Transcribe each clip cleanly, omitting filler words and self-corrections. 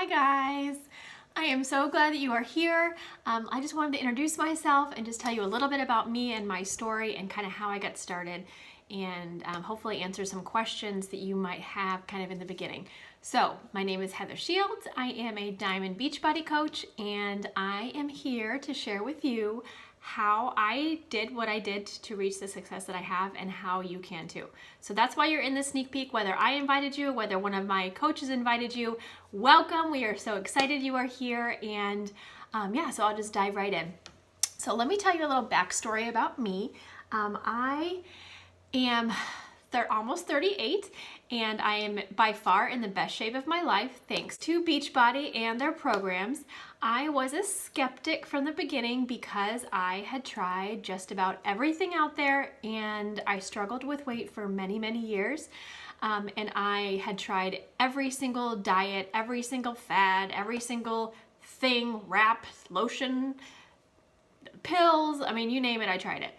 Hi guys! I am so glad that you are here. I just wanted to introduce myself and just tell you a little bit about me and my story and kind of how I got started and hopefully answer some questions that you might have kind of in the beginning. So, my name is Heather Shields. I am a Diamond Beachbody coach and I am here to share with you how I did what I did to reach the success that I have and how you can too. So that's why you're in this sneak peek, whether I invited you, whether one of my coaches invited you, welcome. We are so excited you are here. And so I'll just dive right in. So let me tell you a little backstory about me. I am almost 38 and I am by far in the best shape of my life thanks to Beachbody and their programs. I was a skeptic from the beginning because I had tried just about everything out there and I struggled with weight for many years. And I had tried every single diet, every single fad, every single thing, wrap, lotion, pills, I mean, you name it, I tried it.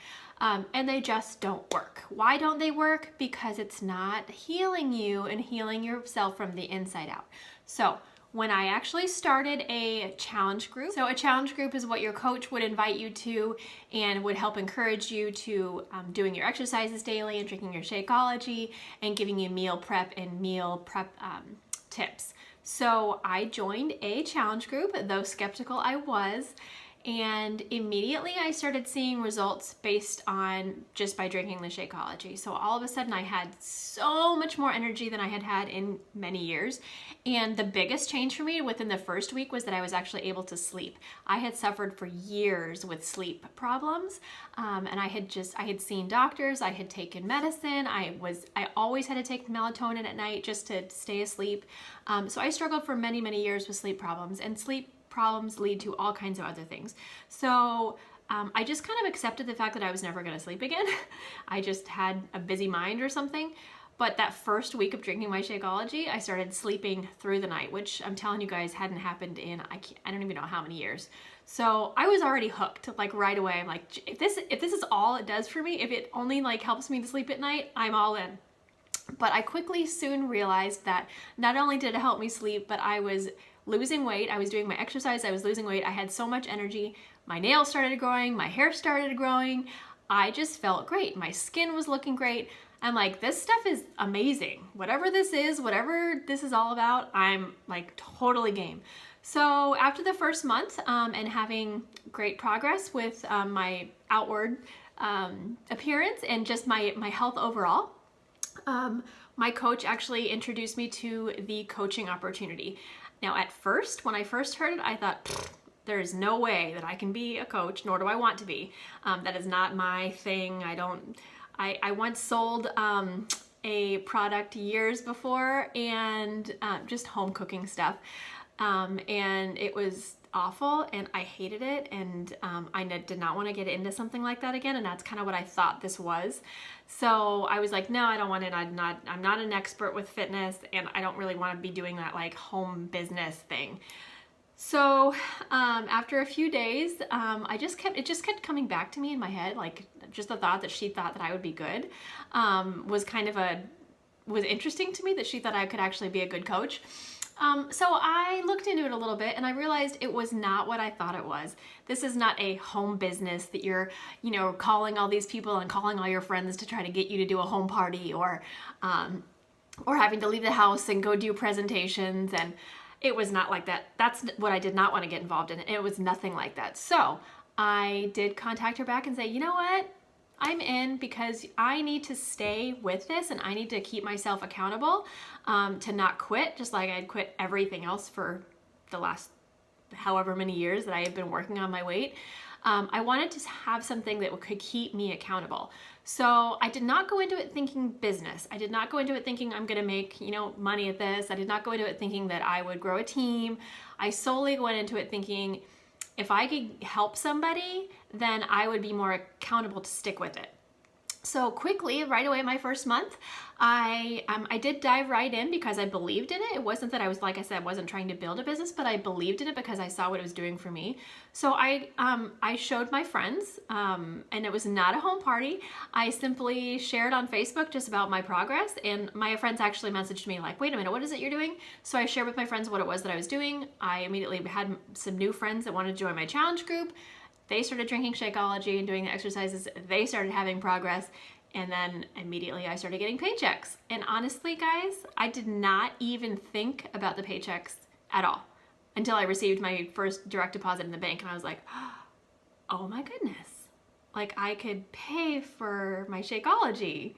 And they just don't work. Why don't they work? Because it's not healing you and healing yourself from the inside out. So when I actually started a challenge group, so a challenge group is what your coach would invite you to and would help encourage you to doing your exercises daily and drinking your Shakeology and giving you meal prep tips. So I joined a challenge group, though skeptical I was, and immediately I started seeing results based on just by drinking the Shakeology. So all of a sudden I had so much more energy than I had had in many years. And the biggest change for me within the first week was that I was actually able to sleep. I had suffered for years with sleep problems. And I had seen doctors, I had taken medicine. I always had to take melatonin at night just to stay asleep. So I struggled for many years with sleep problems, and sleep problems lead to all kinds of other things. So I just kind of accepted the fact that I was never going to sleep again. I just had a busy mind or something. But that first week of drinking my Shakeology, I started sleeping through the night, which I'm telling you guys hadn't happened in, I don't even know how many years. So I was already hooked like right away. I'm like, if this is all it does for me, if it only like helps me to sleep at night, I'm all in. But I quickly soon realized that not only did it help me sleep, but I was losing weight. I was doing my exercise. I was losing weight. I had so much energy. My nails started growing. My hair started growing. I just felt great. My skin was looking great. I'm like, this stuff is amazing. Whatever this is all about, I'm like totally game. So after the first month and having great progress with my outward appearance and just my health overall, my coach actually introduced me to the coaching opportunity. Now, at first, when I first heard it, I thought, there is no way that I can be a coach, nor do I want to be. That is not my thing. I once sold a product years before and just home cooking stuff. And it was awful and I hated it, and I did not want to get into something like that again, and that's kind of what I thought this was. So I was like, no, I don't want it. I'm not an expert with fitness, and I don't really want to be doing that like home business thing. So after a few days, it just kept coming back to me in my head, like just the thought that she thought that I would be good was interesting to me, that she thought I could actually be a good coach. So I looked into it a little bit and I realized it was not what I thought it was. This is not a home business that you're, calling all these people and calling all your friends to try to get you to do a home party or having to leave the house and go do presentations. And it was not like that. That's what I did not want to get involved in. It was nothing like that. So I did contact her back and say, you know what? I'm in because I need to stay with this and I need to keep myself accountable to not quit, just like I'd quit everything else for the last however many years that I had been working on my weight. I wanted to have something that could keep me accountable. So I did not go into it thinking business. I did not go into it thinking I'm gonna make money at this. I did not go into it thinking that I would grow a team. I solely went into it thinking, if I could help somebody, then I would be more accountable to stick with it. So quickly, right away, my first month, I did dive right in because I believed in it. It wasn't that I was, like I said, I wasn't trying to build a business, but I believed in it because I saw what it was doing for me. So I showed my friends, and it was not a home party. I simply shared on Facebook just about my progress, and my friends actually messaged me like, "Wait a minute, what is it you're doing?" So I shared with my friends what it was that I was doing. I immediately had some new friends that wanted to join my challenge group. They started drinking Shakeology and doing the exercises. They started having progress. And then immediately I started getting paychecks. And honestly, guys, I did not even think about the paychecks at all until I received my first direct deposit in the bank. And I was like, oh my goodness. Like, I could pay for my Shakeology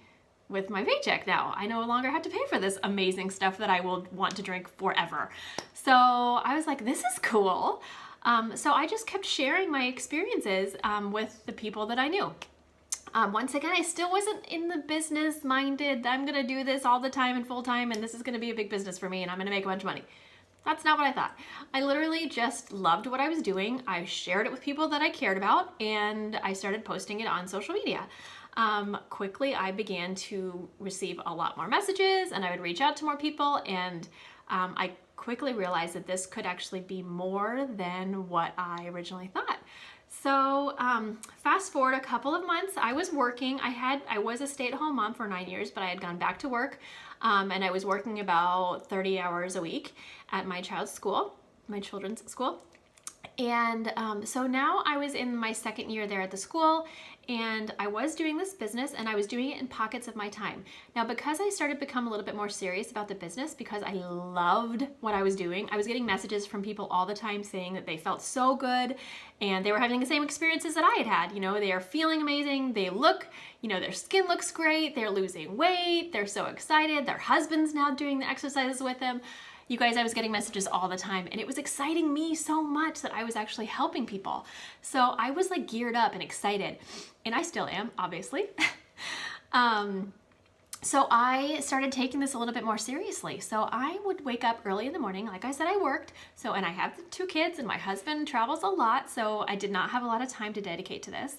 with my paycheck now. I no longer have to pay for this amazing stuff that I will want to drink forever. So I was like, this is cool. So I just kept sharing my experiences with the people that I knew. Once again, I still wasn't in the business minded. I'm going to do this all the time and full time, and this is going to be a big business for me, and I'm going to make a bunch of money. That's not what I thought. I literally just loved what I was doing. I shared it with people that I cared about, and I started posting it on social media. Quickly, I began to receive a lot more messages, and I would reach out to more people, and I quickly realized that this could actually be more than what I originally thought. So fast forward a couple of months, I was working. I was a stay-at-home mom for 9 years, but I had gone back to work, and I was working about 30 hours a week at my children's school. And so now I was in my second year there at the school, and I was doing this business, and I was doing it in pockets of my time. Now, because I started to become a little bit more serious about the business, because I loved what I was doing, I was getting messages from people all the time saying that they felt so good, and they were having the same experiences that I had had. You know, they are feeling amazing, they look, you know, their skin looks great, they're losing weight, they're so excited, their husband's now doing the exercises with them. You guys, I was getting messages all the time, and it was exciting me so much that I was actually helping people. So I was like geared up and excited, and I still am, obviously. So I started taking this a little bit more seriously. So I would wake up early in the morning. Like I said, I worked. And I have 2 kids, and my husband travels a lot. So I did not have a lot of time to dedicate to this.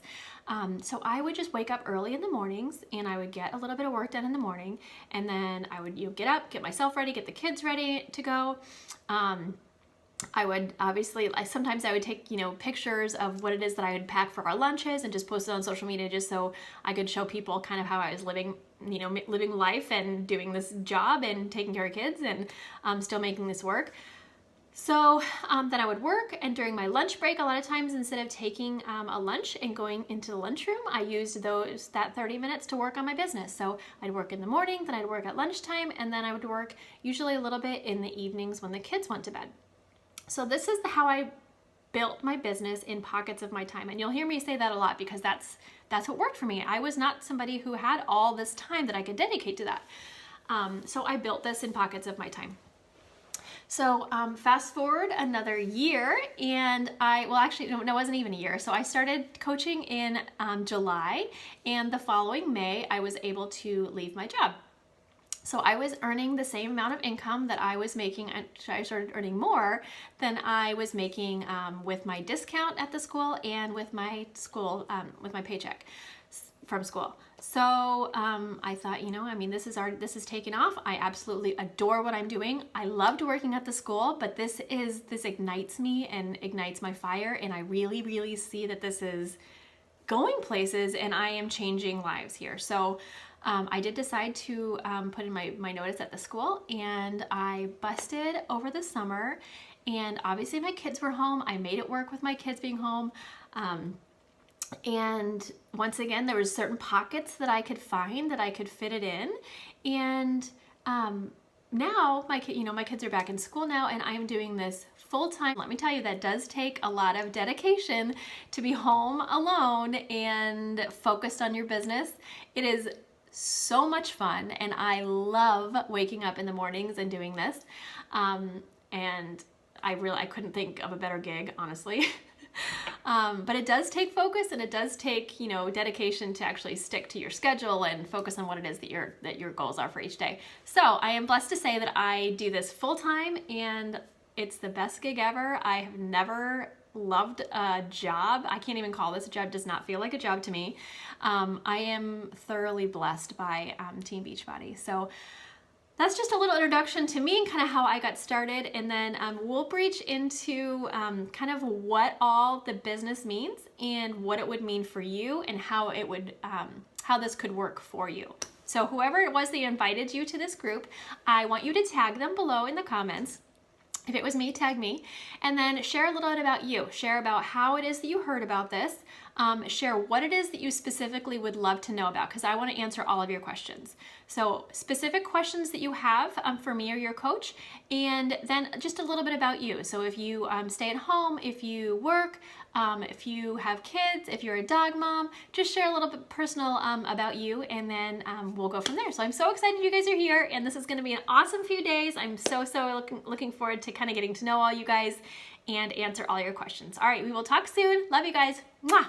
So I would just wake up early in the mornings, and I would get a little bit of work done in the morning. And then I would get up, get myself ready, get the kids ready to go. I would obviously, sometimes I would take, pictures of what it is that I would pack for our lunches and just post it on social media just so I could show people kind of how I was living, living life and doing this job and taking care of kids and still making this work. So then I would work, and during my lunch break, a lot of times instead of taking a lunch and going into the lunchroom, I used that 30 minutes to work on my business. So I'd work in the morning, then I'd work at lunchtime, and then I would work usually a little bit in the evenings when the kids went to bed. So this is how I built my business in pockets of my time. And you'll hear me say that a lot because that's what worked for me. I was not somebody who had all this time that I could dedicate to that. So I built this in pockets of my time. So fast forward another year, and it wasn't even a year. So I started coaching in July, and the following May, I was able to leave my job. So I was earning the same amount of income that I was making. I started earning more than I was making with my discount at the school and with my school, with my paycheck from school. So I thought, this is taken off. I absolutely adore what I'm doing. I loved working at the school, but this ignites me and ignites my fire. And I really, really see that this is going places, and I am changing lives here. So I did decide to put in my notice at the school, and I busted over the summer, and obviously my kids were home. I made it work with my kids being home. And once again, there was certain pockets that I could find that I could fit it in. And now my kids are back in school now, and I'm doing this full time. Let me tell you, that does take a lot of dedication to be home alone and focused on your business. It is so much fun, and I love waking up in the mornings and doing this. And I couldn't think of a better gig, honestly. But it does take focus, and it does take, dedication to actually stick to your schedule and focus on what it is that your goals are for each day. So I am blessed to say that I do this full time, and it's the best gig ever. I have never loved a job. I can't even call this a job, does not feel like a job to me. I am thoroughly blessed by Team Beachbody. So that's just a little introduction to me and kind of how I got started, and then we'll breach into kind of what all the business means and what it would mean for you and how it would how this could work for you. So whoever it was that invited you to this group, I want you to tag them below in the comments. If it was me, tag me, and then share a little bit about you. Share about how it is that you heard about this. Share what it is that you specifically would love to know about, because I want to answer all of your questions. So specific questions that you have for me or your coach, and then just a little bit about you. So if you stay at home, if you work, if you have kids, if you're a dog mom, just share a little bit personal about you, and then we'll go from there. So I'm so excited you guys are here, and this is going to be an awesome few days. I'm so looking forward to kind of getting to know all you guys and answer all your questions. All right, we will talk soon. Love you guys. Mwah!